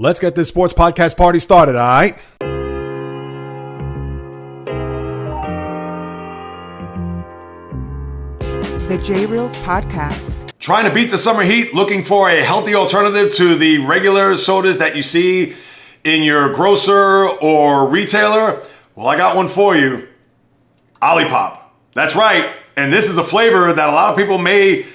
Let's get this sports podcast party started, all right? The JAYREELZ podcast. Trying to beat the summer heat, looking for a healthy alternative to the regular sodas that you see in your grocer or retailer? Well, I got one for you. Olipop. That's right. And this is a flavor that a lot of people may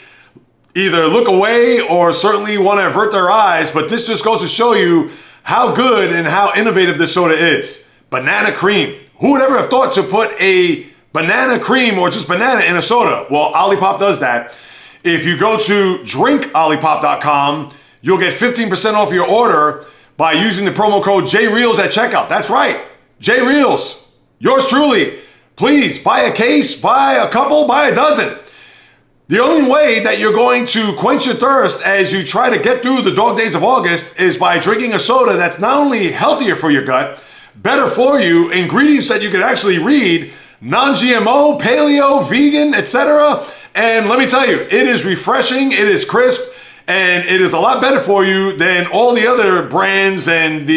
either look away or certainly want to avert their eyes, but this just goes to show you how good and how innovative this soda is. Banana cream. Who would ever have thought to put a banana cream or just banana in a soda? Well, Olipop does that. If you go to drinkolipop.com, you'll get 15% off your order by using the promo code JAYREELZ at checkout. That's right. JAYREELZ. Yours truly. Please buy a case, buy a couple, buy a dozen. The only way that you're going to quench your thirst as you try to get through the dog days of August is by drinking a soda that's not only healthier for your gut, better for you, ingredients that you can actually read, non-GMO, paleo, vegan, etc. And let me tell you, it is refreshing, it is crisp, and it is a lot better for you than all the other brands and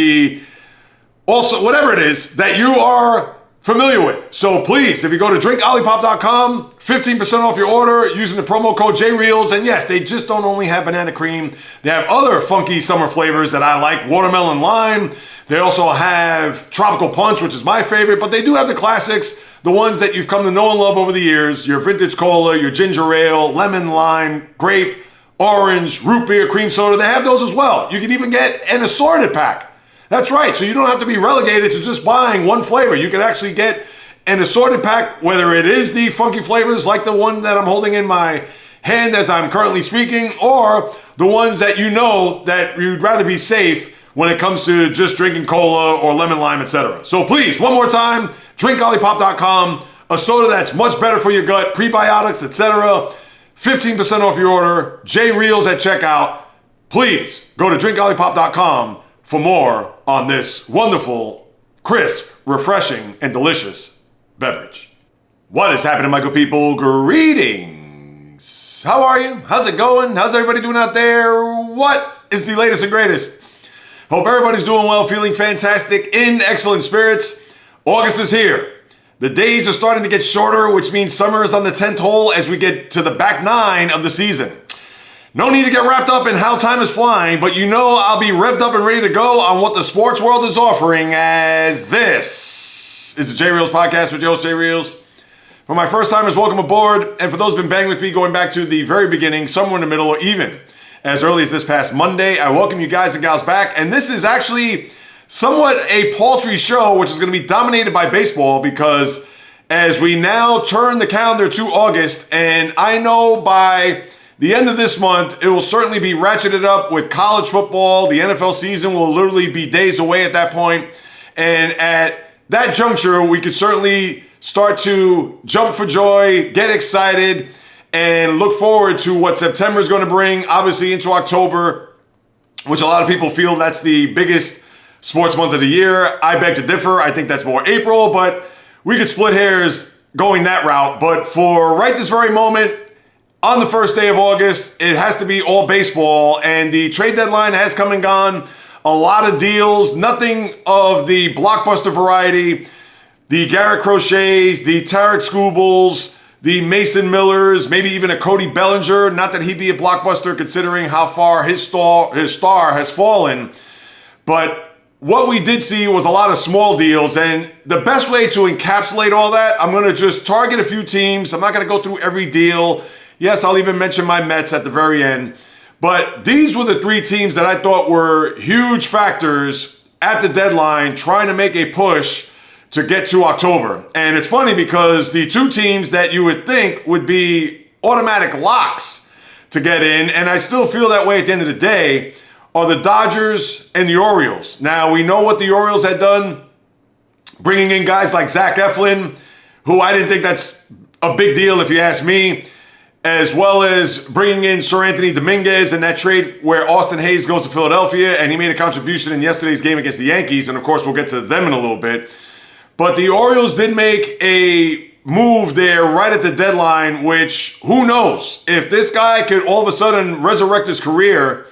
also whatever it is that you are familiar with. So please, if you go to drinkolipop.com, 15% off your order using the promo code JAYREELZ. And yes, they just don't only have banana cream. They have other funky summer flavors that I like, watermelon lime. They also have tropical punch, which is my favorite, but they do have the classics, the ones that you've come to know and love over the years, your vintage cola, your ginger ale, lemon lime, grape, orange, root beer, cream soda. They have those as well. You can even get an assorted pack. That's right, so you don't have to be relegated to just buying one flavor. You can actually get an assorted pack, whether it is the funky flavors like the one that I'm holding in my hand as I'm currently speaking, or the ones that you know that you'd rather be safe when it comes to just drinking cola or lemon lime, etc. So please, one more time, drinkolipop.com, a soda that's much better for your gut, prebiotics, etc. 15% off your order, JAYREELZ at checkout. Please go to drinkolipop.com for more on this wonderful, crisp, refreshing, and delicious beverage. What is happening, my good people? Greetings. How are you? How's it going? How's everybody doing out there? What is the latest and greatest? Hope everybody's doing well, feeling fantastic, in excellent spirits. August is here. The days are starting to get shorter, which means summer is on the 10th hole as we get to the back nine of the season. No need to get wrapped up in how time is flying, but you know I'll be revved up and ready to go on what the sports world is offering, as this is the JAYREELZ podcast with your host JAYREELZ. For my first timers, welcome aboard, and for those who've been banging with me going back to the very beginning, somewhere in the middle, or even as early as this past Monday, I welcome you guys and gals back, and this is actually somewhat a paltry show, which is going to be dominated by baseball, because as we now turn the calendar to August, and I know by the end of this month, it will certainly be ratcheted up with college football. The NFL season will literally be days away at that point. And at that juncture, we could certainly start to jump for joy, get excited, and look forward to what September is going to bring, obviously into October, which a lot of people feel that's the biggest sports month of the year. I beg to differ. I think that's more April, but we could split hairs going that route. But for right this very moment, on the first day of August, it has to be all baseball, and the trade deadline has come and gone. A lot of deals, nothing of the blockbuster variety. The Garrett Crochets, the Tarek Skubals, the Mason Millers, maybe even a Cody Bellinger. Not that he'd be a blockbuster considering how far his star has fallen. But what we did see was a lot of small deals, and the best way to encapsulate all that, I'm going to just target a few teams. I'm not going to go through every deal. Yes, I'll even mention my Mets at the very end. But these were the three teams that I thought were huge factors at the deadline trying to make a push to get to October. And it's funny because the two teams that you would think would be automatic locks to get in, and I still feel that way at the end of the day, are the Dodgers and the Orioles. Now, we know what the Orioles had done, bringing in guys like Zach Eflin, who I didn't think that's a big deal if you ask me, as well as bringing in Sir Anthony Dominguez in that trade where Austin Hayes goes to Philadelphia, and he made a contribution in yesterday's game against the Yankees, and of course we'll get to them in a little bit. But the Orioles did make a move there right at the deadline, which, who knows, if this guy could all of a sudden resurrect his career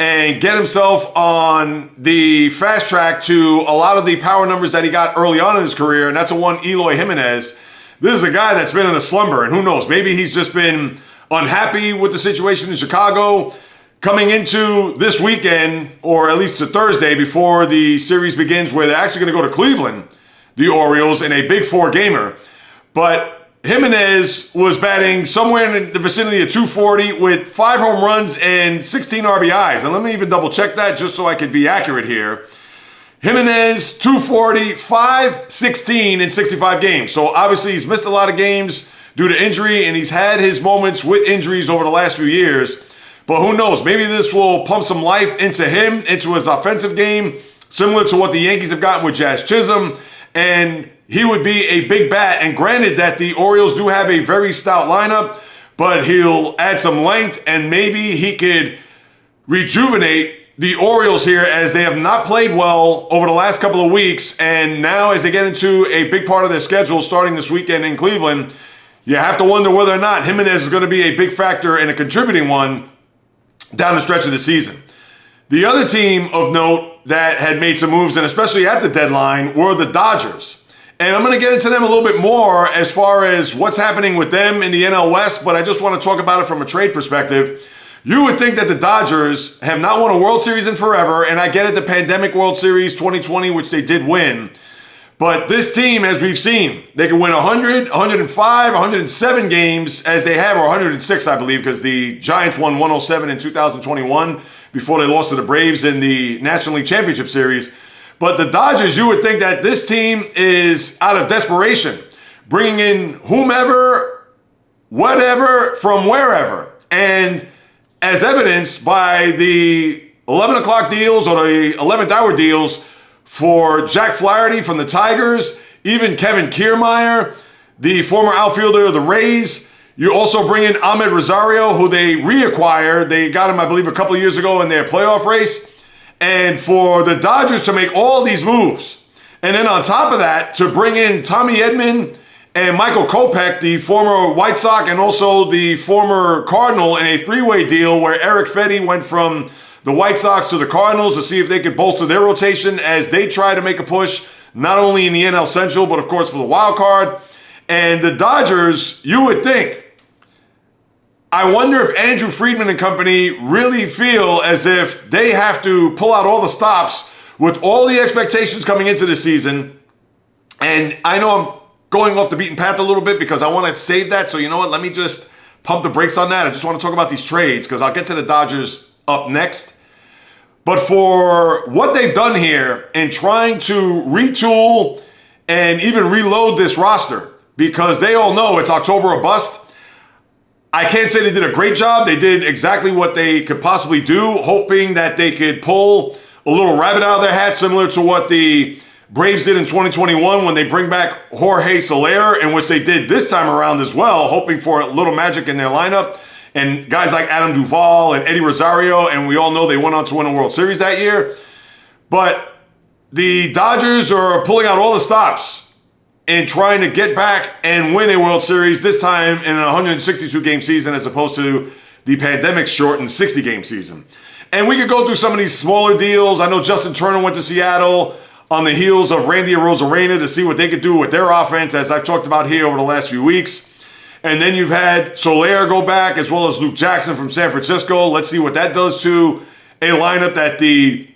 and get himself on the fast track to a lot of the power numbers that he got early on in his career, and that's a one Eloy Jimenez. This is a guy that's been in a slumber, and who knows, maybe he's just been unhappy with the situation in Chicago. Coming into this weekend, or at least to Thursday before the series begins, where they're actually going to go to Cleveland, the Orioles, in a big 4-gamer. But Jimenez was batting somewhere in the vicinity of 240 with 5 home runs and 16 RBIs. And let me even double check that just so I can be accurate here. Jimenez, 240, 5-16 in 65 games. So obviously he's missed a lot of games due to injury, and he's had his moments with injuries over the last few years. But who knows? Maybe this will pump some life into him, into his offensive game, similar to what the Yankees have gotten with Jazz Chisholm. And he would be a big bat. And granted that the Orioles do have a very stout lineup, but he'll add some length, and maybe he could rejuvenate the Orioles here, as they have not played well over the last couple of weeks. And now as they get into a big part of their schedule starting this weekend in Cleveland, you have to wonder whether or not Jimenez is going to be a big factor and a contributing one down the stretch of the season. The other team of note that had made some moves, and especially at the deadline, were the Dodgers. And I'm going to get into them a little bit more as far as what's happening with them in the NL West, but I just want to talk about it from a trade perspective. You would think that the Dodgers have not won a World Series in forever, and I get it, the pandemic World Series 2020, which they did win. But this team, as we've seen, they can win 100, 105, 107 games, as they have, or 106, I believe, because the Giants won 107 in 2021 before they lost to the Braves in the National League Championship Series. But the Dodgers, you would think that this team is out of desperation, bringing in whomever, whatever, from wherever. And as evidenced by the 11 o'clock deals or the 11th hour deals for Jack Flaherty from the Tigers, even Kevin Kiermaier, the former outfielder of the Rays. You also bring in Ahmed Rosario, who they reacquired. They got him, I believe, a couple of years ago in their playoff race. And for the Dodgers to make all these moves, and then on top of that, to bring in Tommy Edman and Michael Kopech, the former White Sox and also the former Cardinal, in a 3-way deal where Eric Fedde went from the White Sox to the Cardinals to see if they could bolster their rotation as they try to make a push, not only in the NL Central, but of course for the wild card. And the Dodgers, you would think, I wonder if Andrew Friedman and company really feel as if they have to pull out all the stops with all the expectations coming into the season. And I know I'm going off the beaten path a little bit because I want to save that. So you know what? Let me just pump the brakes on that. I just want to talk about these trades because I'll get to the Dodgers up next. But for what they've done here in trying to retool and even reload this roster, because they all know it's October or bust, I can't say they did a great job. They did exactly what they could possibly do, hoping that they could pull a little rabbit out of their hat, similar to what the Braves did in 2021 when they bring back Jorge Soler, in which they did this time around as well, hoping for a little magic in their lineup. And guys like Adam Duvall and Eddie Rosario, and we all know they went on to win a World Series that year. But the Dodgers are pulling out all the stops and trying to get back and win a World Series, this time in a 162-game season as opposed to the pandemic-shortened 60-game season. And we could go through some of these smaller deals. I know Justin Turner went to Seattle on the heels of Randy Arozarena to see what they could do with their offense, as I've talked about here over the last few weeks. And then you've had Soler go back, as well as Luke Jackson from San Francisco. Let's see what that does to a lineup that the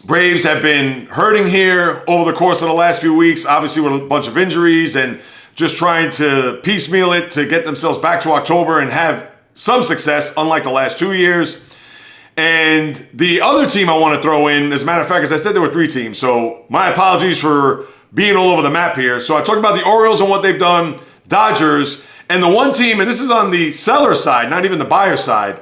Braves have been hurting here over the course of the last few weeks, obviously with a bunch of injuries and just trying to piecemeal it to get themselves back to October and have some success, unlike the last 2 years. And the other team I want to throw in, as a matter of fact, as I said, there were 3 teams, so my apologies for being all over the map here. So I talked about the Orioles and what they've done, Dodgers, and the one team, and this is on the seller side, not even the buyer side,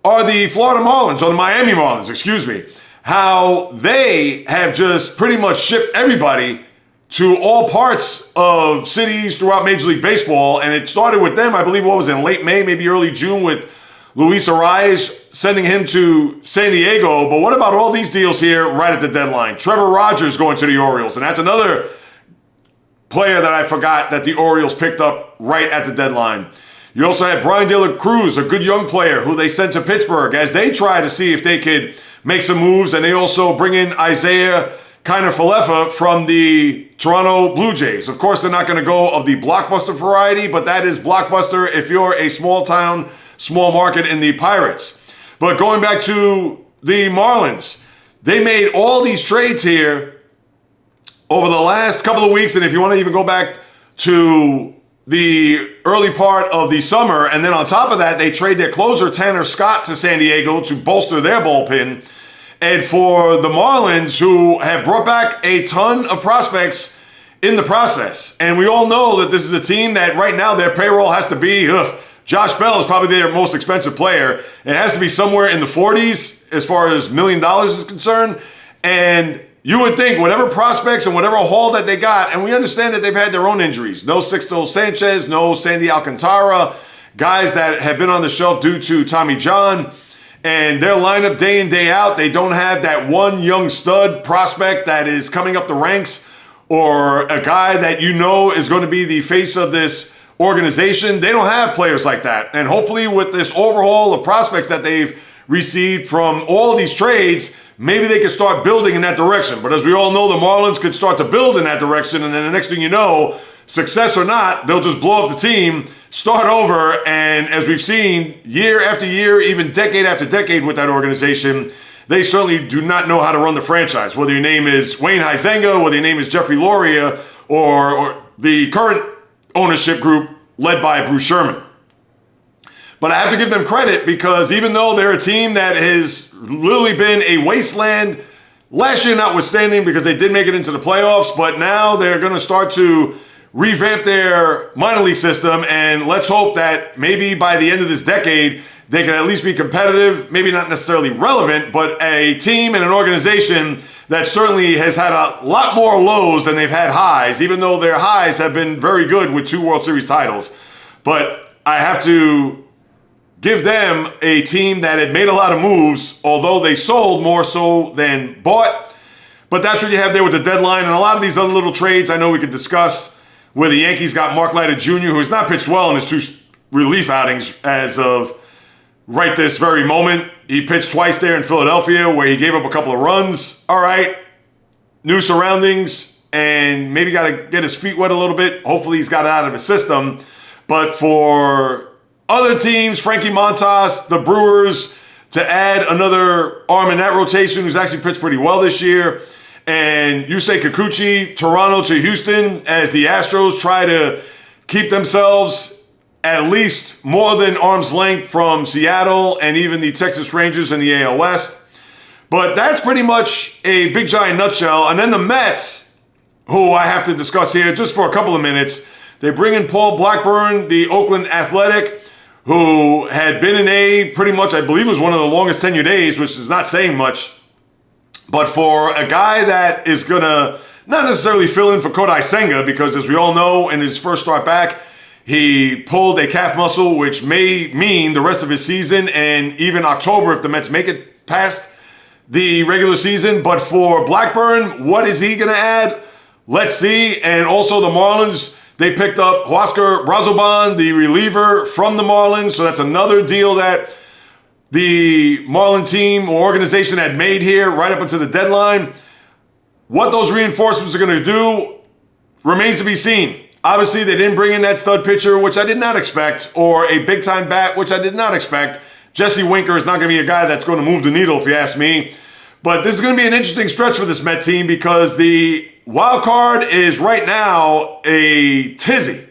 are the Florida Marlins, or the Miami Marlins, excuse me. How they have just pretty much shipped everybody to all parts of cities throughout Major League Baseball. And it started with them, I believe, what was in late May, maybe early June, with Luis Arias sending him to San Diego. But what about all these deals here right at the deadline? Trevor Rogers going to the Orioles. And that's another player that I forgot that the Orioles picked up right at the deadline. You also had Brian De La Cruz, a good young player who they sent to Pittsburgh as they try to see if they could make some moves. And they also bring in Isaiah Kiner-Falefa from the Toronto Blue Jays. Of course, they're not going to go of the blockbuster variety, but that is blockbuster if you're a small town, small market in the Pirates. But going back to the Marlins, they made all these trades here over the last couple of weeks. And if you want to even go back to the early part of the summer, and then on top of that, they trade their closer Tanner Scott to San Diego to bolster their bullpen. And for the Marlins, who have brought back a ton of prospects in the process. And we all know that this is a team that right now their payroll has to be, Josh Bell is probably their most expensive player. It has to be somewhere in the 40s as far as $1 million is concerned. And you would think whatever prospects and whatever haul that they got, and we understand that they've had their own injuries. No Sixto Sanchez, no Sandy Alcantara, guys that have been on the shelf due to Tommy John. And their lineup day in, day out, they don't have that one young stud prospect that is coming up the ranks or a guy that you know is going to be the face of this organization. They don't have players like that. And hopefully with this overhaul of prospects that they've received from all these trades, maybe they can start building in that direction. But as we all know, the Marlins could start to build in that direction. And then the next thing you know, success or not, they'll just blow up the team, start over, and as we've seen year after year, even decade after decade with that organization, they certainly do not know how to run the franchise. Whether your name is Wayne Huizenga, whether your name is Jeffrey Loria, or the current ownership group led by Bruce Sherman. But I have to give them credit because even though they're a team that has literally been a wasteland, last year notwithstanding because they did make it into the playoffs, but now they're going to start to revamp their minor league system, and let's hope that maybe by the end of this decade, they can at least be competitive, maybe not necessarily relevant, but a team and an organization that certainly has had a lot more lows than they've had highs, even though their highs have been very good with 2 World Series titles. But I have to give them a team that had made a lot of moves, although they sold more so than bought. But that's what you have there with the deadline, and a lot of these other little trades I know we could discuss, where the Yankees got Mark Leiter Jr., who has not pitched well in his 2 relief outings as of right this very moment. He pitched twice there in Philadelphia where he gave up a couple of runs. All right, new surroundings, and maybe got to get his feet wet a little bit. Hopefully he's got it out of his system. But for other teams, Frankie Montas, the Brewers, to add another arm in that rotation who's actually pitched pretty well this year, and Yusei Kikuchi, Toronto to Houston, as the Astros try to keep themselves at least more than arm's length from Seattle and even the Texas Rangers in the AL West. But that's pretty much a big giant nutshell. And then the Mets, who I have to discuss here just for a couple of minutes, they bring in Paul Blackburn, the Oakland Athletic, who had been in A pretty much, I believe, was one of the longest tenured A's, which is not saying much. But for a guy that is going to not necessarily fill in for Kodai Senga, because as we all know, in his first start back, he pulled a calf muscle, which may mean the rest of his season and even October if the Mets make it past the regular season. But for Blackburn, what is he going to add? Let's see. And also the Marlins, they picked up Huascar Brazoban, the reliever from the Marlins. So that's another deal that the Marlin team or organization had made here right up until the deadline. What those reinforcements are going to do remains to be seen. Obviously, they didn't bring in that stud pitcher, which I did not expect, or a big-time bat, which I did not expect. Jesse Winker is not going to be a guy that's going to move the needle, if you ask me. But this is going to be an interesting stretch for this Met team because the wild card is right now a tizzy.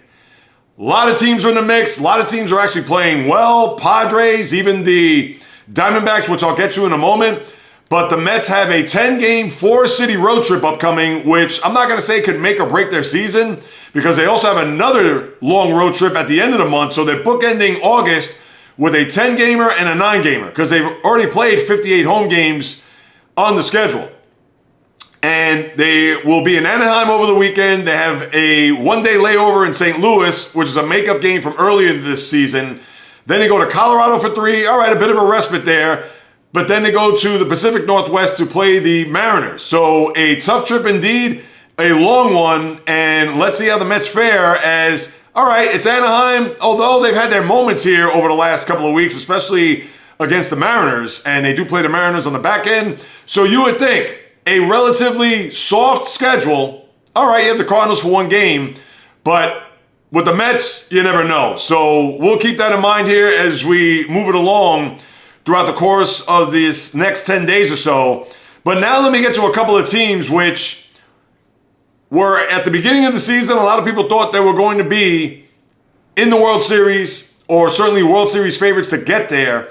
A lot of teams are in the mix. A lot of teams are actually playing well. Padres, even the Diamondbacks, which I'll get to in a moment. But the Mets have a 10-game, 4-city road trip upcoming, which I'm not going to say could make or break their season because they also have another long road trip at the end of the month. So they're bookending August with a 10-gamer and a 9-gamer because they've already played 58 home games on the schedule. And they will be in Anaheim over the weekend. They have a one-day layover in St. Louis, which is a makeup game from earlier this season. Then they go to Colorado for 3. All right, a bit of a respite there. But then they go to the Pacific Northwest to play the Mariners. So a tough trip indeed, a long one. And let's see how the Mets fare, as all right, it's Anaheim, although they've had their moments here over the last couple of weeks, especially against the Mariners, and they do play the Mariners on the back end. So you would think a relatively soft schedule. All right, you have the Cardinals for one game, but with the Mets, you never know. So we'll keep that in mind here as we move it along throughout the course of this next 10 days or so. But now let me get to a couple of teams which were at the beginning of the season, a lot of people thought they were going to be in the World Series, or certainly World Series favorites to get there.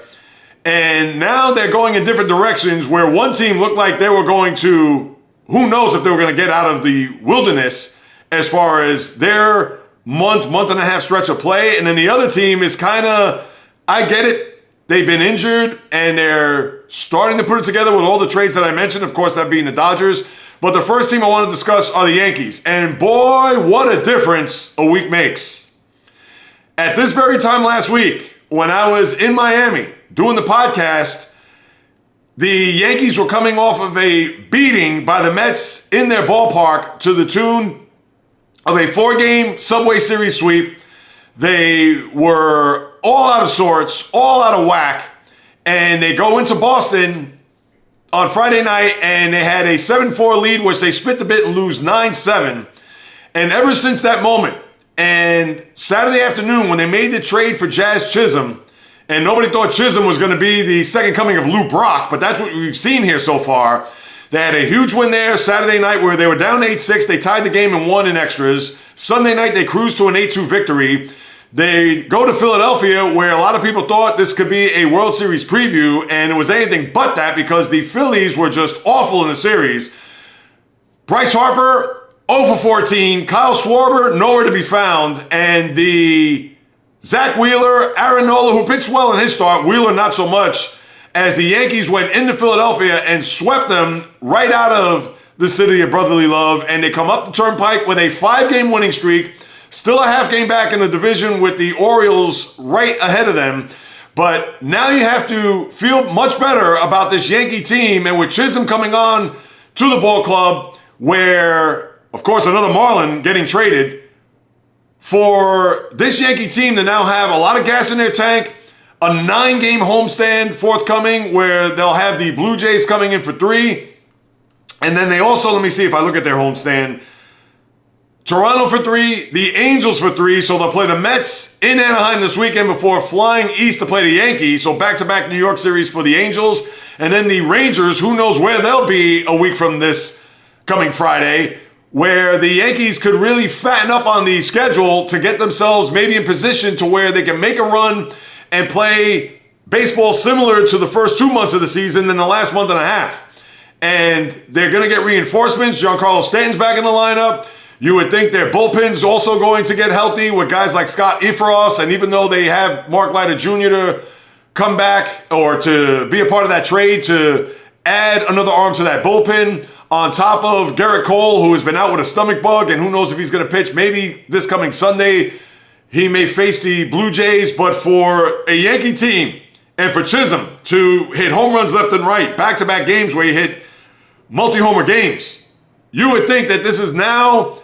And now they're going in different directions, where one team looked like they were going to, who knows if they were going to get out of the wilderness as far as their month and a half stretch of play. And then the other team is kind of, I get it. They've been injured and they're starting to put it together with all the trades that I mentioned. Of course, that being the Dodgers. But the first team I want to discuss are the Yankees. And boy, what a difference a week makes. At this very time last week, when I was in Miami doing the podcast, the Yankees were coming off of a beating by the Mets in their ballpark to the tune of a 4-game Subway Series sweep. They were all out of sorts, all out of whack, and they go into Boston on Friday night, and they had a 7-4 lead, which they spit the bit and lose 9-7. And ever since that moment, and Saturday afternoon when they made the trade for Jazz Chisholm, and nobody thought Chisholm was going to be the second coming of Lou Brock, but that's what we've seen here so far. They had a huge win there Saturday night where they were down 8-6. They tied the game and won in extras. Sunday night, they cruised to an 8-2 victory. They go to Philadelphia, where a lot of people thought this could be a World Series preview, and it was anything but that because the Phillies were just awful in the series. Bryce Harper, 0 for 14. Kyle Schwarber, nowhere to be found. And the Zach Wheeler, Aaron Nola, who pitched well in his start, Wheeler not so much, as the Yankees went into Philadelphia and swept them right out of the city of brotherly love. And they come up the turnpike with a 5-game winning streak. Still a half game back in the division with the Orioles right ahead of them. But now you have to feel much better about this Yankee team. And with Chisholm coming on to the ball club, where, of course, another Marlin getting traded, for this Yankee team to now have a lot of gas in their tank, a 9-game homestand forthcoming where they'll have the Blue Jays coming in for 3. And then they also, let me see if I look at their homestand, Toronto for 3, the Angels for 3, so they'll play the Mets in Anaheim this weekend before flying east to play the Yankees, so back-to-back New York series for the Angels, and then the Rangers, who knows where they'll be a week from this coming Friday, where the Yankees could really fatten up on the schedule to get themselves maybe in position to where they can make a run and play baseball similar to the first 2 months of the season than the last month and a half. And they're going to get reinforcements. Giancarlo Stanton's back in the lineup. You would think their bullpen's also going to get healthy with guys like Scott Ifros, and even though they have Mark Leiter Jr. to come back or to be a part of that trade to add another arm to that bullpen, on top of Garrett Cole, who has been out with a stomach bug, and who knows if he's going to pitch. Maybe this coming Sunday he may face the Blue Jays, but for a Yankee team and for Chisholm to hit home runs left and right, back-to-back games where he hit multi-homer games, you would think that this is now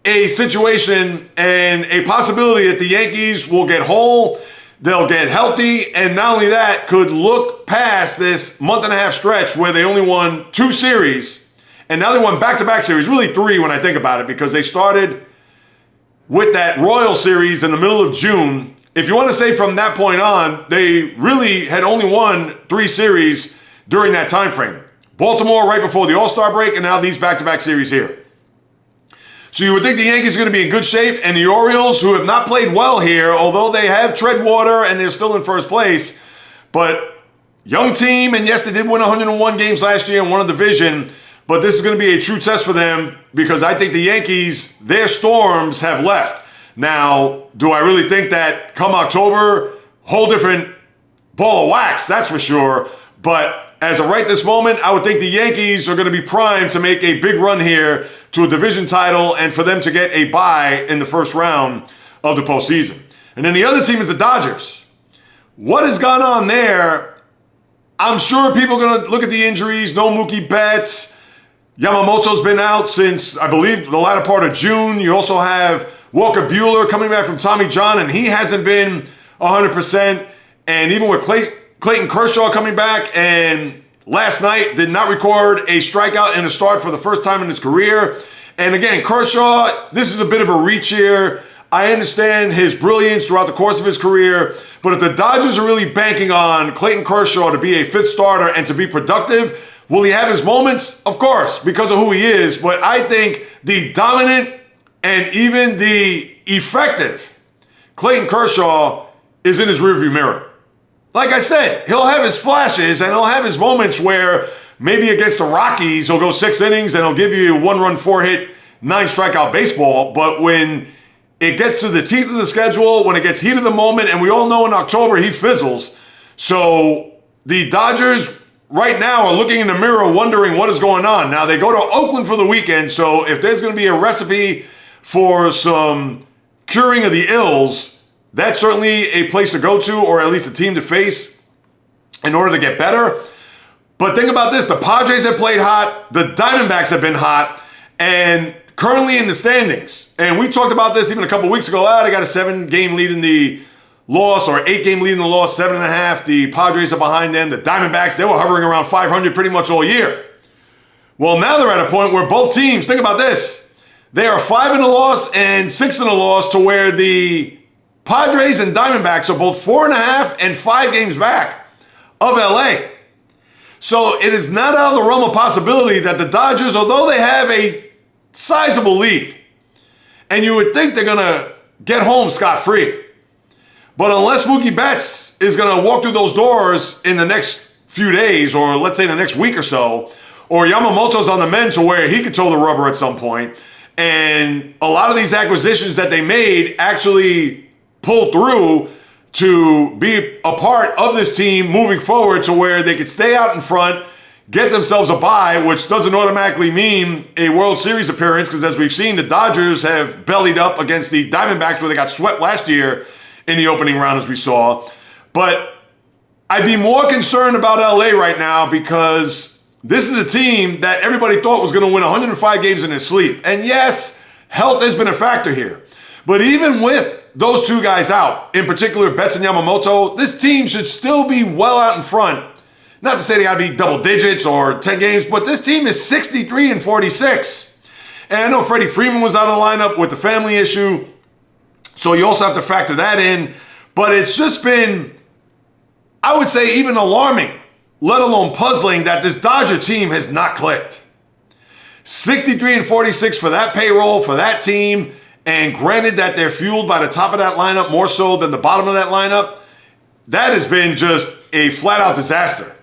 a situation and a possibility that the Yankees will get whole, they'll get healthy, and not only that, could look past this month-and-a-half stretch where they only won 2 series, and now they won back-to-back series, really 3 when I think about it, because they started with that Royal series in the middle of June. If you want to say from that point on, they really had only won 3 series during that time frame. Baltimore right before the All-Star break, and now these back-to-back series here. So you would think the Yankees are going to be in good shape, and the Orioles, who have not played well here, although they have tread water and they're still in first place, but young team, and yes, they did win 101 games last year and won a division, but this is going to be a true test for them because I think the Yankees, their storms have left. Now, do I really think that come October, whole different ball of wax, that's for sure, but as of right this moment, I would think the Yankees are going to be primed to make a big run here to a division title and for them to get a bye in the first round of the postseason. And then the other team is the Dodgers. What has gone on there? I'm sure people are going to look at the injuries. No Mookie Betts. Yamamoto's been out since, I believe, the latter part of June. You also have Walker Buehler coming back from Tommy John, and he hasn't been 100%. And even with Clayton Kershaw coming back, and last night did not record a strikeout in a start for the first time in his career. And again, Kershaw, this is a bit of a reach here. I understand his brilliance throughout the course of his career, but if the Dodgers are really banking on Clayton Kershaw to be a fifth starter and to be productive, will he have his moments? Of course, because of who he is. But I think the dominant and even the effective Clayton Kershaw is in his rearview mirror. Like I said, he'll have his flashes and he'll have his moments where maybe against the Rockies, he'll go 6 innings and he'll give you a 1-run, 4-hit, 9-strikeout baseball. But when it gets to the teeth of the schedule, when it gets heat of the moment, and we all know in October he fizzles. So the Dodgers right now are looking in the mirror wondering what is going on. Now they go to Oakland for the weekend, so if there's going to be a recipe for some curing of the ills, that's certainly a place to go to, or at least a team to face in order to get better. But think about this, the Padres have played hot, the Diamondbacks have been hot, and currently in the standings, and we talked about this even a couple weeks ago, they got a 7-game lead in the loss, or 8-game lead in the loss, 7.5. The Padres are behind them. The Diamondbacks, they were hovering around 500 pretty much all year. Well, now they're at a point where both teams, think about this, they are 5 in the loss and 6 in the loss, to where the Padres and Diamondbacks are both 4.5 and 5 games back of LA. So it is not out of the realm of possibility that the Dodgers, although they have a sizable lead, and you would think they're going to get home scot-free. But unless Mookie Betts is going to walk through those doors in the next few days, or let's say the next week or so, or Yamamoto's on the mend to where he could toe the rubber at some point, and a lot of these acquisitions that they made actually pulled through to be a part of this team moving forward, to where they could stay out in front, get themselves a bye, which doesn't automatically mean a World Series appearance, because as we've seen, the Dodgers have bellied up against the Diamondbacks, where they got swept last year in the opening round, as we saw. But I'd be more concerned about LA right now, because this is a team that everybody thought was going to win 105 games in their sleep. And yes, health has been a factor here. But even with those two guys out, in particular Betts and Yamamoto, this team should still be well out in front. Not to say they got to be double digits or 10 games, but this team is 63-46. And I know Freddie Freeman was out of the lineup with the family issue, so you also have to factor that in. But it's just been, I would say, even alarming, let alone puzzling, that this Dodger team has not clicked. 63-46 for that payroll, for that team. And granted that they're fueled by the top of that lineup more so than the bottom of that lineup, that has been just a flat-out disaster.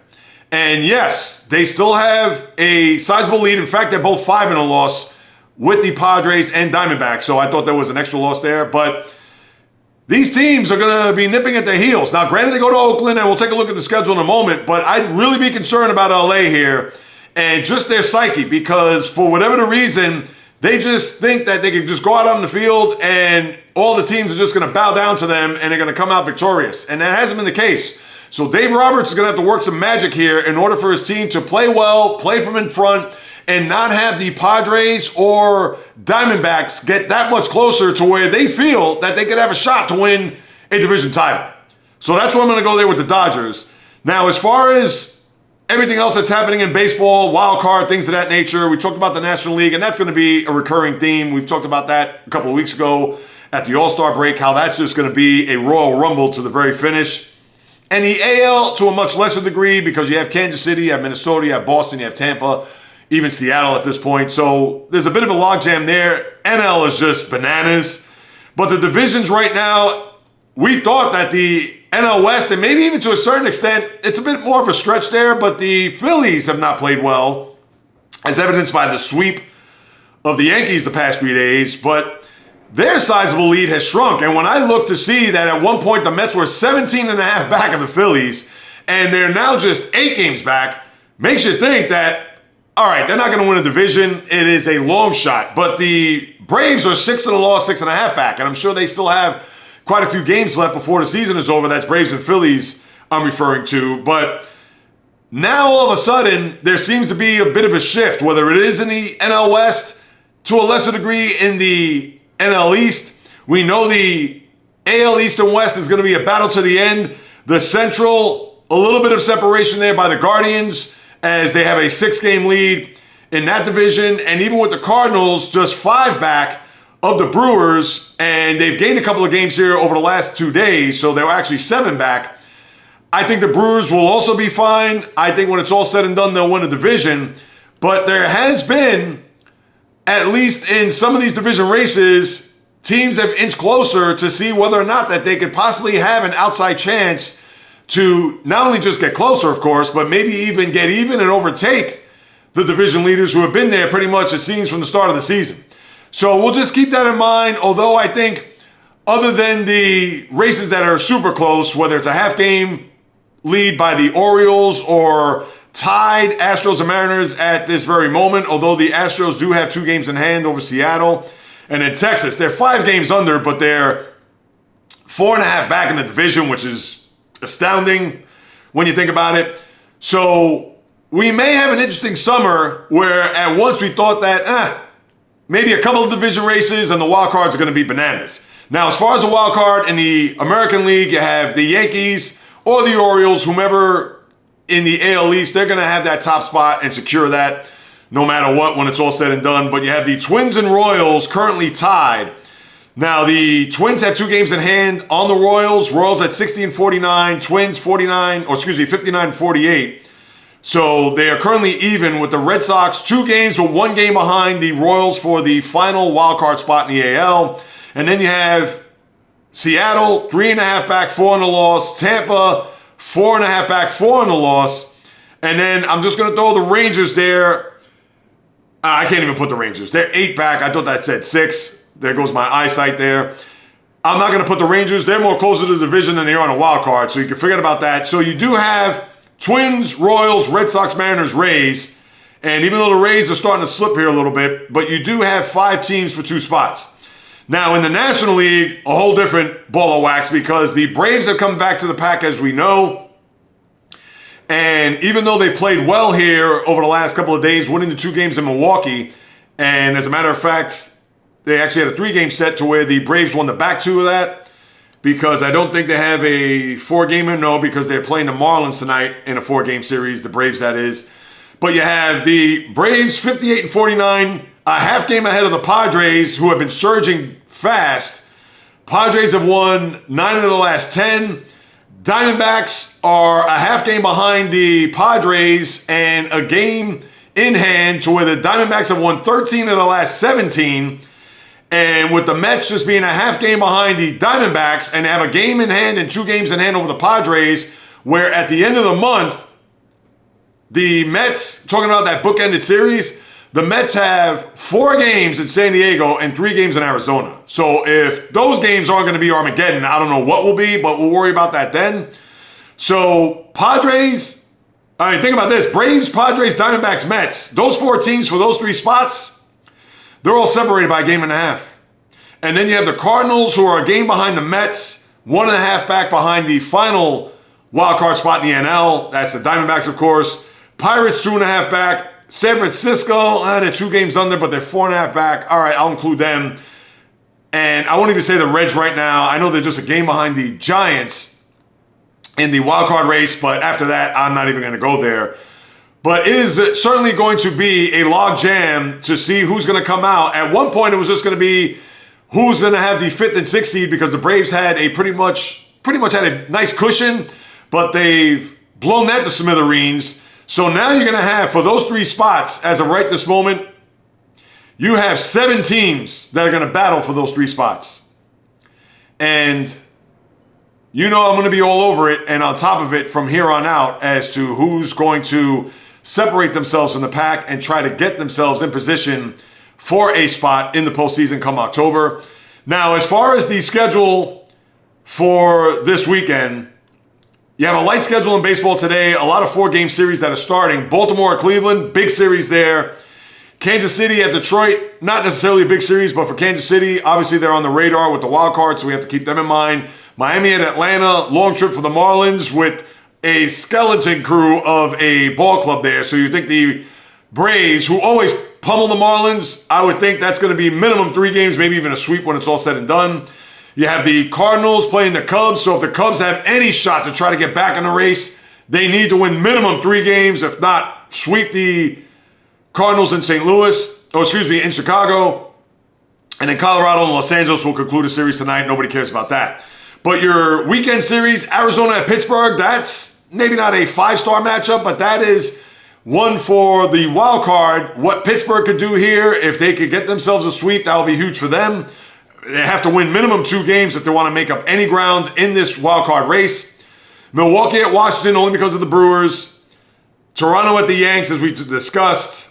And yes, they still have a sizable lead. In fact, they're both 5 in a loss with the Padres and Diamondbacks. So I thought there was an extra loss there. But these teams are going to be nipping at their heels. Now, granted, they go to Oakland, and we'll take a look at the schedule in a moment. But I'd really be concerned about LA here and just their psyche, because for whatever the reason, they just think that they can just go out on the field and all the teams are just going to bow down to them and they're going to come out victorious. And that hasn't been the case. So Dave Roberts is going to have to work some magic here in order for his team to play well, play from in front, and not have the Padres or Diamondbacks get that much closer to where they feel that they could have a shot to win a division title. So that's where I'm going to go there with the Dodgers. Now, as far as everything else that's happening in baseball, wild card, things of that nature, we talked about the National League, and that's going to be a recurring theme. We've talked about that a couple of weeks ago at the All-Star break, how that's just going to be a Royal Rumble to the very finish. And the AL to a much lesser degree, because you have Kansas City, you have Minnesota, you have Boston, you have Tampa, even Seattle at this point. So there's a bit of a logjam there. NL is just bananas. But the divisions right now, we thought that the NL West, and maybe even to a certain extent, it's a bit more of a stretch there, but the Phillies have not played well, as evidenced by the sweep of the Yankees the past few days. But their sizable lead has shrunk. And when I look to see that at one point the Mets were 17.5 back of the Phillies, and they're now just 8 games back, makes you think that, all right, they're not going to win a division. It is a long shot. But the Braves are 6 in a loss, 6.5 back, and I'm sure they still have quite a few games left before the season is over. That's Braves and Phillies I'm referring to. But now all of a sudden, there seems to be a bit of a shift, whether it is in the NL West, to a lesser degree in the NL East. We know the AL East and West is going to be a battle to the end. The Central, a little bit of separation there by the Guardians as they have a 6-game lead in that division. And even with the Cardinals, just 5 back of the Brewers, and they've gained a couple of games here over the last 2 days, so they were actually 7 back. I think the Brewers will also be fine. I think when it's all said and done, they'll win a division. But there has been, at least in some of these division races, teams have inched closer to see whether or not that they could possibly have an outside chance to not only just get closer, of course, but maybe even get even and overtake the division leaders who have been there pretty much, it seems, from the start of the season. So we'll just keep that in mind, although I think other than the races that are super close, whether it's a half-game lead by the Orioles or tied Astros and Mariners at this very moment, although the Astros do have 2 games in hand over Seattle. And in Texas, they're 5 games under, but they're 4.5 back in the division, which is astounding when you think about it. So we may have an interesting summer where at once we thought that, maybe a couple of division races and the wild cards are going to be bananas. Now, as far as the wild card in the American League, you have the Yankees or the Orioles, whomever in the AL East, they're going to have that top spot and secure that no matter what when it's all said and done. But you have the Twins and Royals currently tied. Now, the Twins have 2 games in hand on the Royals. Royals at 60-49, Twins 59-48. So they are currently even with the Red Sox, 2 games with 1 game behind the Royals for the final wild card spot in the AL. And then you have Seattle, 3.5 back, 4 on the loss. Tampa, 4.5 back, 4 on the loss. And then I'm just going to throw the Rangers there. I can't even put the Rangers. They're 8 back. I thought that said 6. There goes my eyesight there. I'm not going to put the Rangers. They're more closer to the division than they are on a wild card, so you can forget about that. So you do have Twins, Royals, Red Sox, Mariners, Rays. And even though the Rays are starting to slip here a little bit, but you do have 5 teams for 2 spots. Now, in the National League, a whole different ball of wax because the Braves have come back to the pack, as we know. And even though they played well here over the last couple of days, winning the 2 games in Milwaukee, and as a matter of fact, they actually had a 3-game set to where the Braves won the back 2 of that. Because I don't think they have a 4-gamer, no, because they're playing the Marlins tonight in a 4-game series, the Braves that is. But you have the Braves 58-49, a half game ahead of the Padres, who have been surging fast. Padres have won 9 of the last 10. Diamondbacks are a half game behind the Padres and a game in hand to where the Diamondbacks have won 13 of the last 17. And with the Mets just being a half game behind the Diamondbacks and have a game in hand and 2 games in hand over the Padres, where at the end of the month, the Mets, talking about that bookended series, the Mets have 4 games in San Diego and 3 games in Arizona. So if those games aren't going to be Armageddon, I don't know what will be, but we'll worry about that then. So Padres, think about this, Braves, Padres, Diamondbacks, Mets, those 4 teams for those 3 spots, they're all separated by a game and a half. And then you have the Cardinals, who are a game behind the Mets, 1.5 back behind the final wild card spot in the NL. That's the Diamondbacks, of course. Pirates, 2.5 back. San Francisco, they're 2 games under, but they're 4.5 back. All right, I'll include them. And I won't even say the Reds right now. I know they're just a game behind the Giants in the wild card race, but after that, I'm not even going to go there. But it is certainly going to be a log jam to see who's going to come out. At one point, it was just going to be who's going to have the 5th and 6th seed because the Braves had a pretty much had a nice cushion, but they've blown that to smithereens. So now you're going to have, for those 3 spots, as of right this moment, you have 7 teams that are going to battle for those 3 spots. And you know I'm going to be all over it and on top of it from here on out as to who's going to separate themselves from the pack and try to get themselves in position for a spot in the postseason come October. Now, as far as the schedule for this weekend, you have a light schedule in baseball today, a lot of 4-game series that are starting. Baltimore at Cleveland, big series there. Kansas City at Detroit, not necessarily a big series, but for Kansas City, obviously they're on the radar with the wild card, so we have to keep them in mind. Miami at Atlanta, long trip for the Marlins with a skeleton crew of a ball club there. So you think the Braves, who always pummel the Marlins. I would think that's going to be minimum 3 games, maybe even a sweep when it's all said and done. You have the Cardinals playing the Cubs, so if the Cubs have any shot to try to get back in the race, they need to win minimum 3 games, if not sweep the Cardinals in in Chicago. And then Colorado and Los Angeles will conclude the series tonight. Nobody cares about that. But your weekend series, Arizona at Pittsburgh, that's maybe not a 5-star matchup, but that is one for the wild card. What Pittsburgh could do here, if they could get themselves a sweep, that will be huge for them. They have to win minimum 2 games if they want to make up any ground in this wild card race. Milwaukee at Washington, only because of the Brewers. Toronto at the Yanks, as we discussed.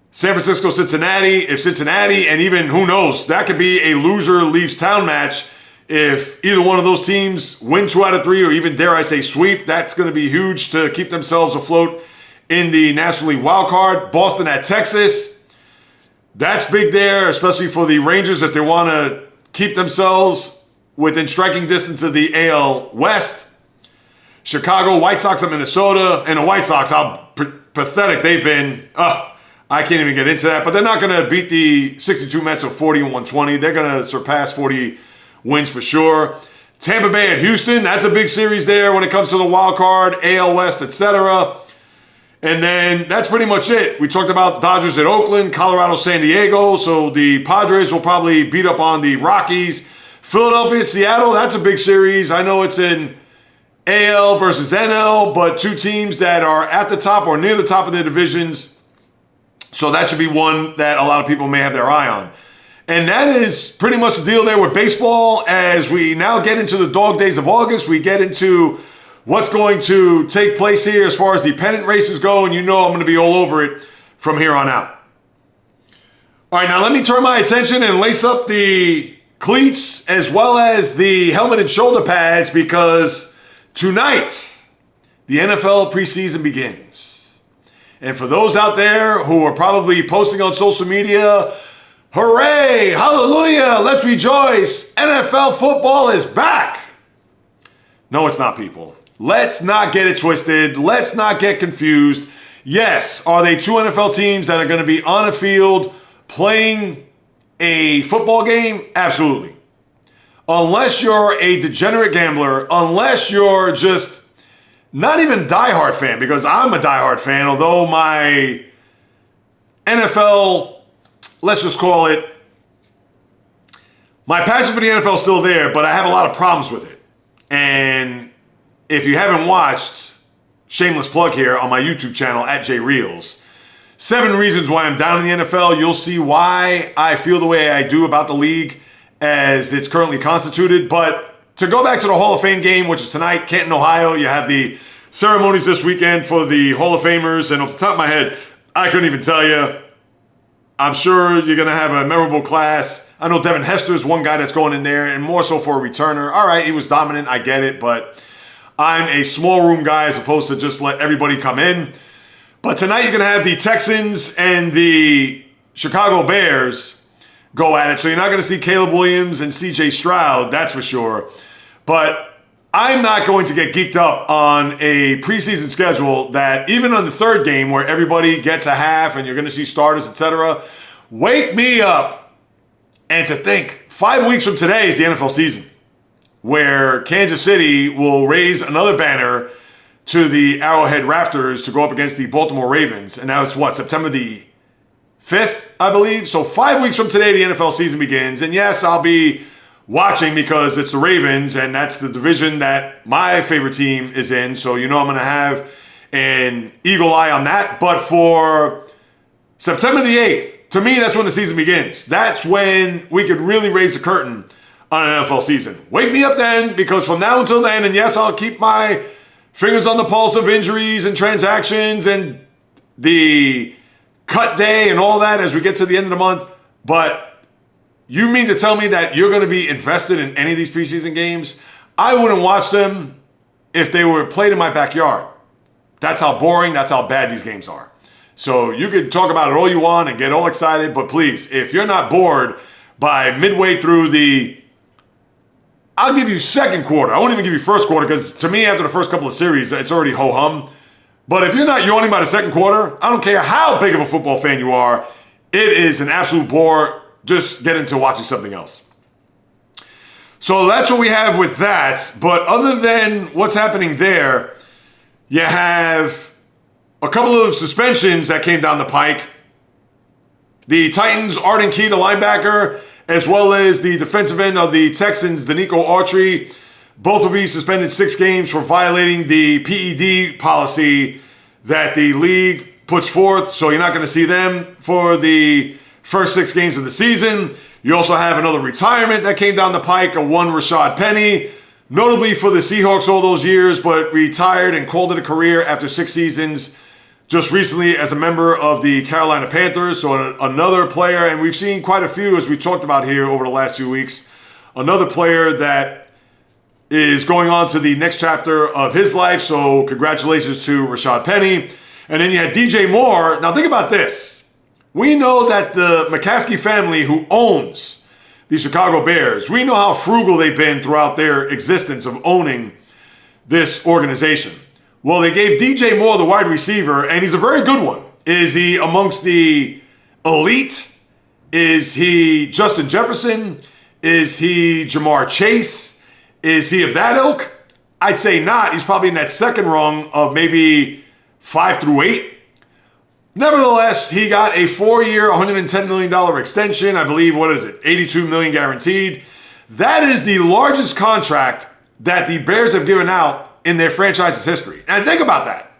San Francisco, Cincinnati. If Cincinnati, and even, who knows, that could be a loser leaves town match. If either one of those teams win 2 out of 3, or even, dare I say, sweep, that's going to be huge to keep themselves afloat in the National League wild card. Boston at Texas. That's big there, especially for the Rangers if they want to keep themselves within striking distance of the AL West. Chicago, White Sox at Minnesota. And the White Sox, how pathetic they've been. I can't even get into that. But they're not going to beat the 62 Mets of 40 and 120. They're going to surpass 40 wins for sure. Tampa Bay at Houston. That's a big series there when it comes to the wild card, AL West, etc. And then that's pretty much it. We talked about Dodgers at Oakland, Colorado, San Diego. So the Padres will probably beat up on the Rockies. Philadelphia at Seattle, that's a big series. I know it's in AL versus NL, but 2 teams that are at the top or near the top of their divisions. So that should be one that a lot of people may have their eye on. And that is pretty much the deal there with baseball. As we now get into the dog days of August, we get into what's going to take place here as far as the pennant races go, and you know I'm going to be all over it from here on out. All right, now let me turn my attention and lace up the cleats as well as the helmet and shoulder pads, because tonight the NFL preseason begins. And for those out there who are probably posting on social media, hooray, hallelujah, let's rejoice, NFL football is back. No, it's not, people. Let's not get it twisted. Let's not get confused. Yes, are they 2 NFL teams that are going to be on a field playing a football game? Absolutely. Unless you're a degenerate gambler, unless you're just not even a diehard fan, because I'm a diehard fan, although my NFL, let's just call it, my passion for the NFL is still there, but I have a lot of problems with it. And if you haven't watched, shameless plug here on my YouTube channel at JAYREELZ, 7 reasons why I'm down in the NFL. You'll see why I feel the way I do about the league as it's currently constituted. But to go back to the Hall of Fame game, which is tonight, Canton, Ohio, you have the ceremonies this weekend for the Hall of Famers. And off the top of my head, I couldn't even tell you. I'm sure you're going to have a memorable class. I know Devin Hester is one guy that's going in there, and more so for a returner. All right, he was dominant. I get it, but I'm a small room guy as opposed to just let everybody come in. But tonight you're going to have the Texans and the Chicago Bears go at it. So you're not going to see Caleb Williams and CJ Stroud, that's for sure. But I'm not going to get geeked up on a preseason schedule that even on the 3rd game where everybody gets a half and you're going to see starters, etc. Wake me up. And to think 5 weeks from today is the NFL season, where Kansas City will raise another banner to the Arrowhead Rafters to go up against the Baltimore Ravens. And now it's what, September the 5th, I believe? So 5 weeks from today, the NFL season begins. And yes, I'll be watching because it's the Ravens, and that's the division that my favorite team is in. So you know I'm going to have an eagle eye on that. But for September the 8th, to me, that's when the season begins. That's when we could really raise the curtain on an NFL season. Wake me up then, because from now until then, and yes, I'll keep my fingers on the pulse of injuries and transactions and the cut day and all that as we get to the end of the month. But you mean to tell me that you're going to be invested in any of these preseason games? I wouldn't watch them if they were played in my backyard. That's how boring, that's how bad these games are. So you can talk about it all you want and get all excited, but please, if you're not bored by midway through I'll give you 2nd quarter. I won't even give you 1st quarter, because to me, after the first couple of series, it's already ho-hum. But if you're not yawning by the second quarter, I don't care how big of a football fan you are, it is an absolute bore. Just get into watching something else. So that's what we have with that. But other than what's happening there, you have a couple of suspensions that came down the pike. The Titans, Arden Key, the linebacker, as well as the defensive end of the Texans, Danico Autry, both will be suspended 6 games for violating the PED policy that the league puts forth. So you're not going to see them for the first 6 games of the season. You also have another retirement that came down the pike, a one Rashad Penny, notably for the Seahawks all those years, but retired and called it a career after 6 seasons just recently as a member of the Carolina Panthers. So another player, and we've seen quite a few as we talked about here over the last few weeks, another player that is going on to the next chapter of his life. So congratulations to Rashad Penny. And then you had DJ Moore. Now think about this. We know that the McCaskey family who owns the Chicago Bears, we know how frugal they've been throughout their existence of owning this organization. Well, they gave DJ Moore the wide receiver, and he's a very good one. Is he amongst the elite? Is he Justin Jefferson? Is he Jamar Chase? Is he of that ilk? I'd say not. He's probably in that second rung of maybe 5 through 8. Nevertheless, he got a 4-year, $110 million extension. I believe, what is it, $82 million guaranteed. That is the largest contract that the Bears have given out in their franchise's history. And think about that.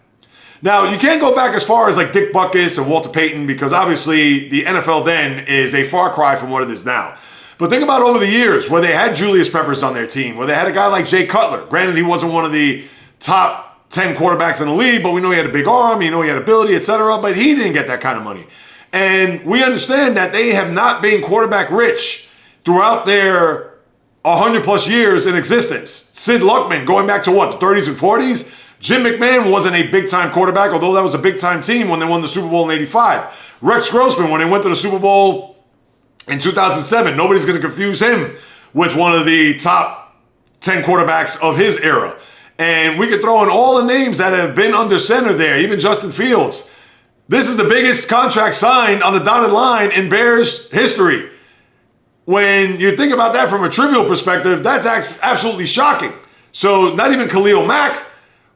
Now, you can't go back as far as like Dick Butkus and Walter Payton because obviously the NFL then is a far cry from what it is now. But think about over the years where they had Julius Peppers on their team, where they had a guy like Jay Cutler. Granted, he wasn't one of the top 10 quarterbacks in the league, but we know he had a big arm, he had ability, etc., but he didn't get that kind of money. And we understand that they have not been quarterback rich throughout their 100-plus years in existence. Sid Luckman, going back to what, the 30s and 40s? Jim McMahon wasn't a big-time quarterback, although that was a big-time team when they won the Super Bowl in 85. Rex Grossman, when they went to the Super Bowl in 2007, nobody's going to confuse him with one of the top 10 quarterbacks of his era. And we could throw in all the names that have been under center there, even Justin Fields. This is the biggest contract signed on the dotted line in Bears history. When you think about that from a trivial perspective, that's absolutely shocking. So not even Khalil Mack,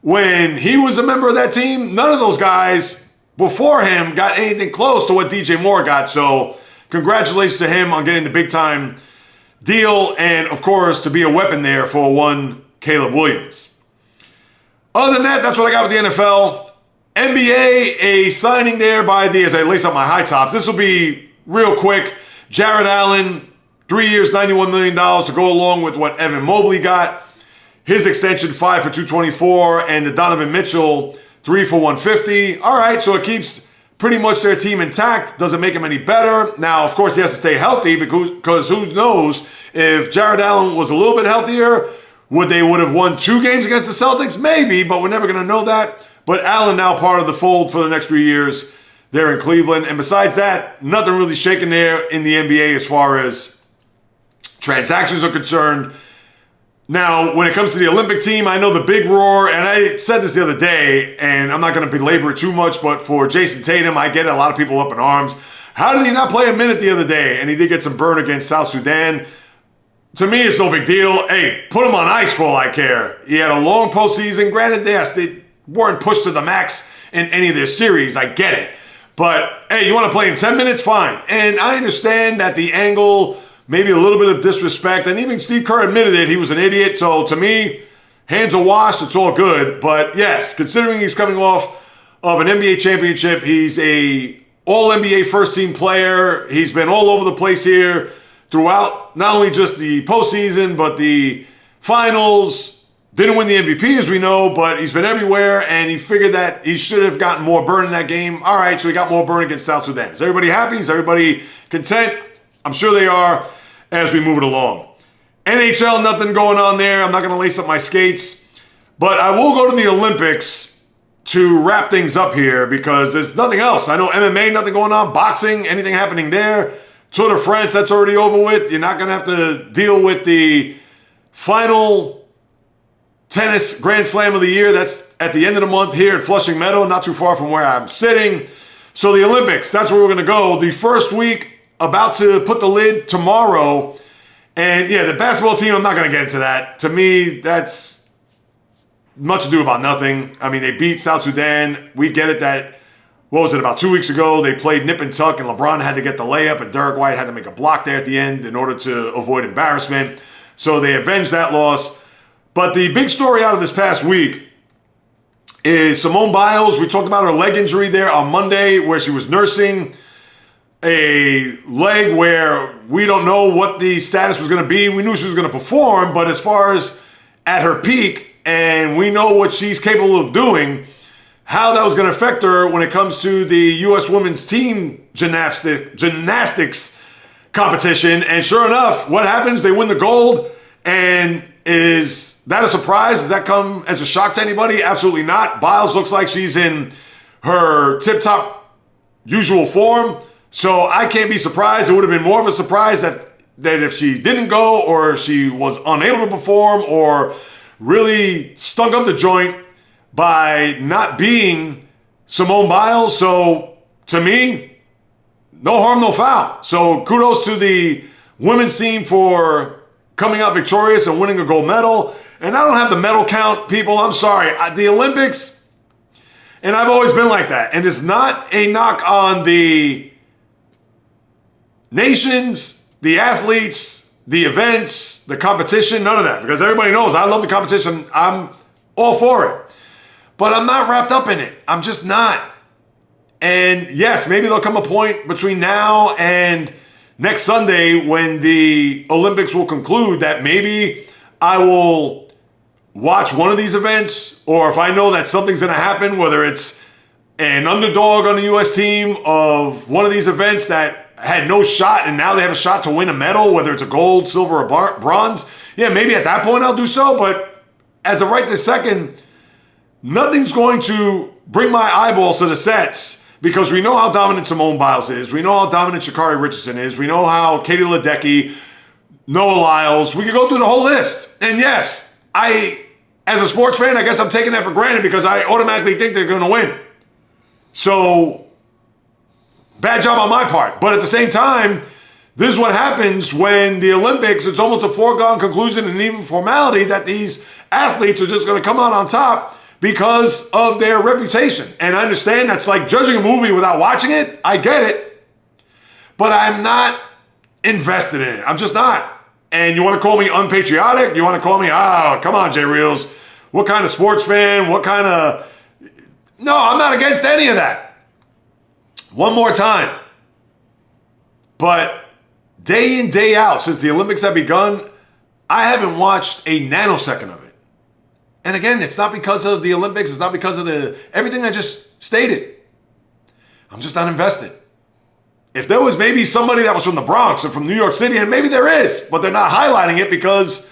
when he was a member of that team, none of those guys before him got anything close to what DJ Moore got. So congratulations to him on getting the big-time deal and, of course, to be a weapon there for one Caleb Williams. Other than that, that's what I got with the NFL. NBA, a signing there by the, as I lace up my high tops, this will be real quick. Jarrett Allen, 3 years, $91 million to go along with what Evan Mobley got. His extension, 5 for $224, and the Donovan Mitchell, 3 for $150. All right, so it keeps pretty much their team intact. Doesn't make him any better. Now, of course, he has to stay healthy because who knows if Jarrett Allen was a little bit healthier, would have won 2 games against the Celtics? Maybe, but we're never going to know that. But Allen now part of the fold for the next 3 years there in Cleveland. And besides that, nothing really shaking there in the NBA as far as transactions are concerned. Now, when it comes to the Olympic team, I know the big roar, and I said this the other day, and I'm not going to belabor it too much, but for Jayson Tatum, I get a lot of people up in arms. How did he not play a minute the other day? And he did get some burn against South Sudan. To me, it's no big deal. Hey, put him on ice for all I care. He had a long postseason. Granted, yes, they weren't pushed to the max in any of their series. I get it. But, hey, you want to play him 10 minutes? Fine. And I understand that the angle, maybe a little bit of disrespect, and even Steve Kerr admitted it. He was an idiot. So, to me, hands are washed. It's all good. But, yes, considering he's coming off of an NBA championship, he's a all-NBA first-team player. He's been all over the place here throughout not only just the postseason, but the finals. Didn't win the MVP, as we know, but he's been everywhere, and he figured that he should have gotten more burn in that game. All right, so he got more burn against South Sudan. Is everybody happy? Is everybody content? I'm sure they are as we move it along. NHL, nothing going on there. I'm not going to lace up my skates, but I will go to the Olympics to wrap things up here because there's nothing else. I know MMA, nothing going on. Boxing, anything happening there. Tour de France, that's already over with. You're not going to have to deal with the final tennis Grand Slam of the year. That's at the end of the month here at Flushing Meadow, not too far from where I'm sitting. So the Olympics, that's where we're going to go. The first week, about to put the lid tomorrow. And yeah, the basketball team, I'm not going to get into that. To me, that's much ado about nothing. I mean, they beat South Sudan. We get it that, what was it, about 2 weeks ago, they played nip and tuck, and LeBron had to get the layup, and Derek White had to make a block there at the end in order to avoid embarrassment. So they avenged that loss. But the big story out of this past week is Simone Biles. We talked about her leg injury there on Monday, where she was nursing a leg where we don't know what the status was going to be. We knew she was going to perform, but as far as at her peak, and we know what she's capable of doing, how that was going to affect her when it comes to the U.S. women's team gymnastics competition. And sure enough, what happens? They win the gold. And is that a surprise? Does that come as a shock to anybody? Absolutely not. Biles looks like she's in her tip-top usual form. So I can't be surprised. It would have been more of a surprise that if she didn't go, or she was unable to perform, or really stunk up the joint by not being Simone Biles. So to me, no harm, no foul. So kudos to the women's team for coming out victorious and winning a gold medal. And I don't have the medal count, people. I'm sorry. The Olympics, and I've always been like that. And it's not a knock on the nations, the athletes, the events, the competition, none of that. Because everybody knows I love the competition. I'm all for it. But I'm not wrapped up in it. I'm just not. And yes, maybe there'll come a point between now and next Sunday when the Olympics will conclude that maybe I will watch one of these events, or if I know that something's going to happen, whether it's an underdog on the U.S. team of one of these events that had no shot and now they have a shot to win a medal, whether it's a gold, silver, or bronze, yeah, maybe at that point I'll do so. But as of right this second, nothing's going to bring my eyeballs to the sets, because we know how dominant Simone Biles is. We know how dominant Sha'Carri Richardson is. We know how Katie Ledecky, Noah Lyles. We could go through the whole list. And yes, as a sports fan, I guess I'm taking that for granted because I automatically think they're going to win. So, bad job on my part. But at the same time, this is what happens when the Olympics, it's almost a foregone conclusion and even formality that these athletes are just going to come out on top because of their reputation. And I understand that's like judging a movie without watching it. I get it. But I'm not invested in it. I'm just not. And you want to call me unpatriotic? You want to call me, come on, JAYREELZ. What kind of sports fan? What kind of... No, I'm not against any of that. One more time. But day in, day out, since the Olympics have begun, I haven't watched a nanosecond of it. And again, it's not because of the Olympics. It's not because of everything I just stated. I'm just not invested. If there was maybe somebody that was from the Bronx or from New York City, and maybe there is, but they're not highlighting it because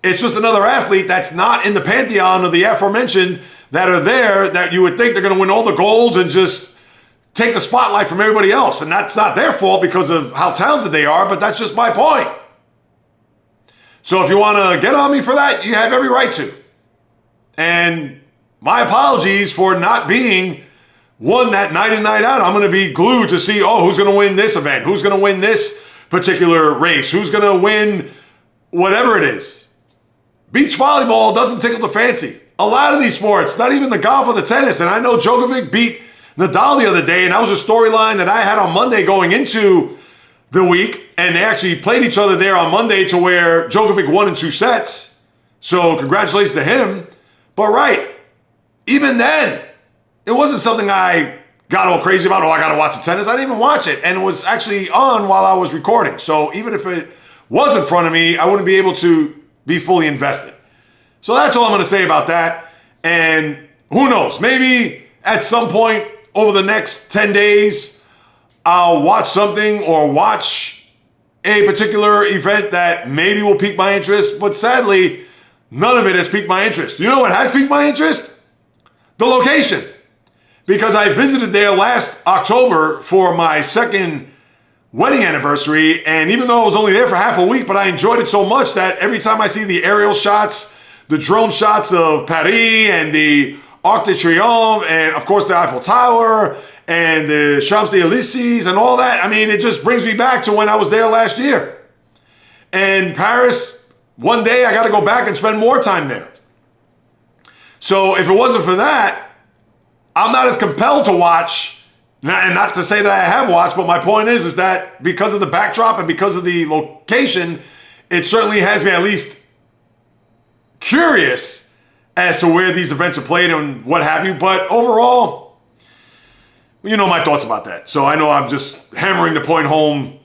it's just another athlete that's not in the pantheon of the aforementioned that are there, that you would think they're going to win all the golds and just take the spotlight from everybody else. And that's not their fault because of how talented they are, but that's just my point. So if you want to get on me for that, you have every right to. And my apologies for not being one that night in, night out. I'm going to be glued to see, who's going to win this event? Who's going to win this particular race? Who's going to win whatever it is? Beach volleyball doesn't tickle the fancy. A lot of these sports, not even the golf or the tennis. And I know Djokovic beat Nadal the other day, and that was a storyline that I had on Monday going into the week. And they actually played each other there on Monday to where Djokovic won in 2 sets. So congratulations to him. But right, even then, it wasn't something I got all crazy about. I got to watch the tennis. I didn't even watch it. And it was actually on while I was recording. So even if it was in front of me, I wouldn't be able to be fully invested. So that's all I'm going to say about that. And who knows, maybe at some point over the next 10 days, I'll watch something or watch a particular event that maybe will pique my interest. But sadly, none of it has piqued my interest. You know what has piqued my interest? The location. Because I visited there last October for my second wedding anniversary. And even though I was only there for half a week, but I enjoyed it so much that every time I see the aerial shots, the drone shots of Paris and the Arc de Triomphe and, of course, the Eiffel Tower and the Champs-Élysées and all that. I mean, it just brings me back to when I was there last year. And Paris, one day I got to go back and spend more time there. So if it wasn't for that, I'm not as compelled to watch, and not to say that I have watched, but my point is that because of the backdrop and because of the location, it certainly has me at least curious as to where these events are played and what have you. But overall, you know my thoughts about that. So I know I'm just hammering the point home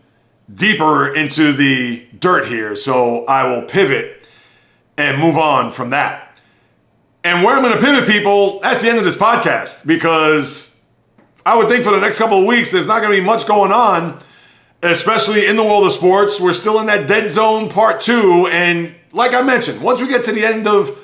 deeper into the dirt here. So I will pivot and move on from that. And where I'm going to pivot, people, that's the end of this podcast, because I would think for the next couple of weeks, there's not going to be much going on, especially in the world of sports. We're still in that dead zone part 2. And like I mentioned, once we get to the end of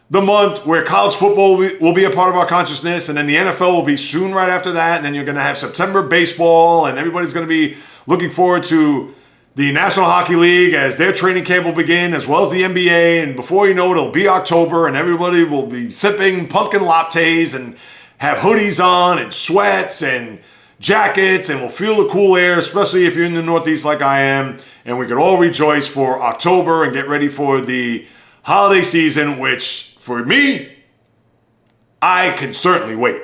the month where college football will be a part of our consciousness, and then the NFL will be soon right after that, and then you're going to have September baseball, and everybody's going to be looking forward to the National Hockey League as their training camp will begin, as well as the NBA. And before you know it, it'll be October, and everybody will be sipping pumpkin lattes and have hoodies on and sweats and jackets, and we'll feel the cool air, especially if you're in the Northeast like I am. And we could all rejoice for October and get ready for the holiday season, which for me, I can certainly wait.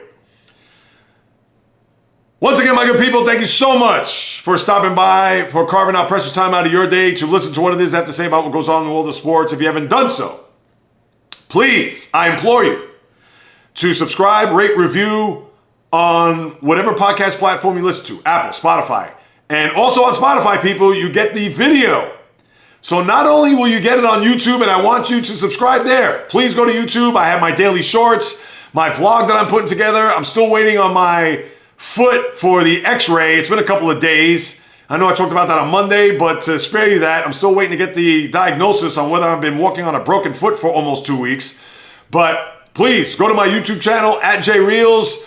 Once again, my good people, thank you so much for stopping by, for carving out precious time out of your day to listen to what it is I have to say about what goes on in the world of sports. If you haven't done so, please, I implore you to subscribe, rate, review on whatever podcast platform you listen to, Apple, Spotify. And also on Spotify, people, you get the video. So not only will you get it on YouTube, and I want you to subscribe there. Please go to YouTube. I have my daily shorts, my vlog that I'm putting together. I'm still waiting on my foot for the x-ray. It's been a couple of days. I know I talked about that on Monday, but to spare you that, I'm still waiting to get the diagnosis on whether I've been walking on a broken foot for almost 2 weeks. But please go to my YouTube channel at JAYREELZ.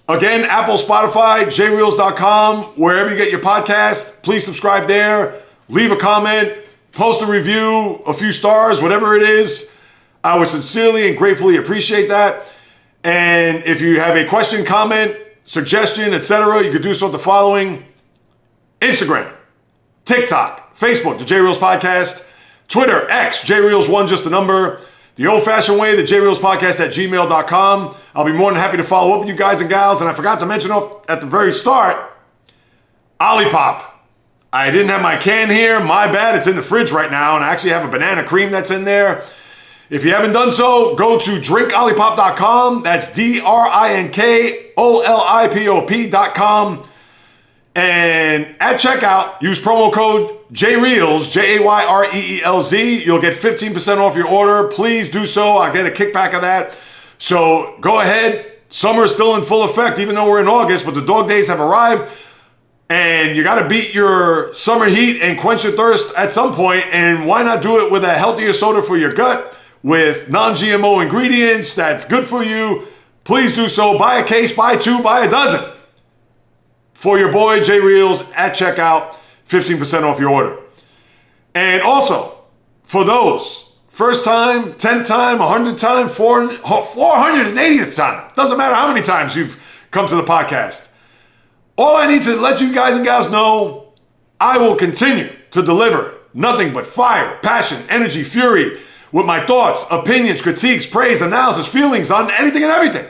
Again, Apple, Spotify, JAYREELZ.com, wherever you get your podcast. Please subscribe there. Leave a comment. Post a review, a few stars, whatever it is. I would sincerely and gratefully appreciate that. And if you have a question, comment, suggestion, etc., you could do so at the following: Instagram, TikTok, Facebook, the JAYREELZ Podcast, Twitter, X, JAYREELZ1, just a number. The old-fashioned way, the JAYREELZ Podcast at gmail.com. I'll be more than happy to follow up with you guys and gals. And I forgot to mention off at the very start, Olipop. I didn't have my can here. My bad. It's in the fridge right now. And I actually have a banana cream that's in there. If you haven't done so, go to drinkolipop.com. That's drinkolipop.com. And at checkout, use promo code JAYREELZ, JAYREELZ. You'll get 15% off your order. Please do so. I'll get a kickback of that. So go ahead. Summer is still in full effect, even though we're in August, but the dog days have arrived. And you got to beat your summer heat and quench your thirst at some point. And why not do it with a healthier soda for your gut with non-GMO ingredients that's good for you? Please do so. Buy a case, buy 2, buy a dozen. For your boy, JAYREELZ, at checkout, 15% off your order. And also, for those, first time, 10th time, 100th time, 480th time, doesn't matter how many times you've come to the podcast, all I need to let you guys and gals know, I will continue to deliver nothing but fire, passion, energy, fury, with my thoughts, opinions, critiques, praise, analysis, feelings on anything and everything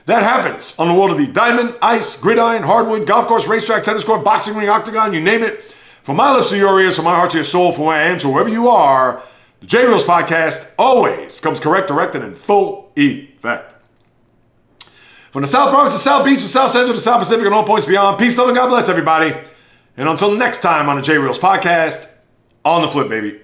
that happens on the world of the diamond, ice, gridiron, hardwood, golf course, racetrack, tennis court, boxing ring, octagon, you name it. From my lips to your ears, from my heart to your soul, from where I am to wherever you are, the JAYREELZ Podcast always comes correct, directed, and in full effect. From the South Bronx to South Beach to South Central to South Pacific and all points beyond, peace, love, and God bless everybody. And until next time on the JAYREELZ Podcast, on the flip, baby.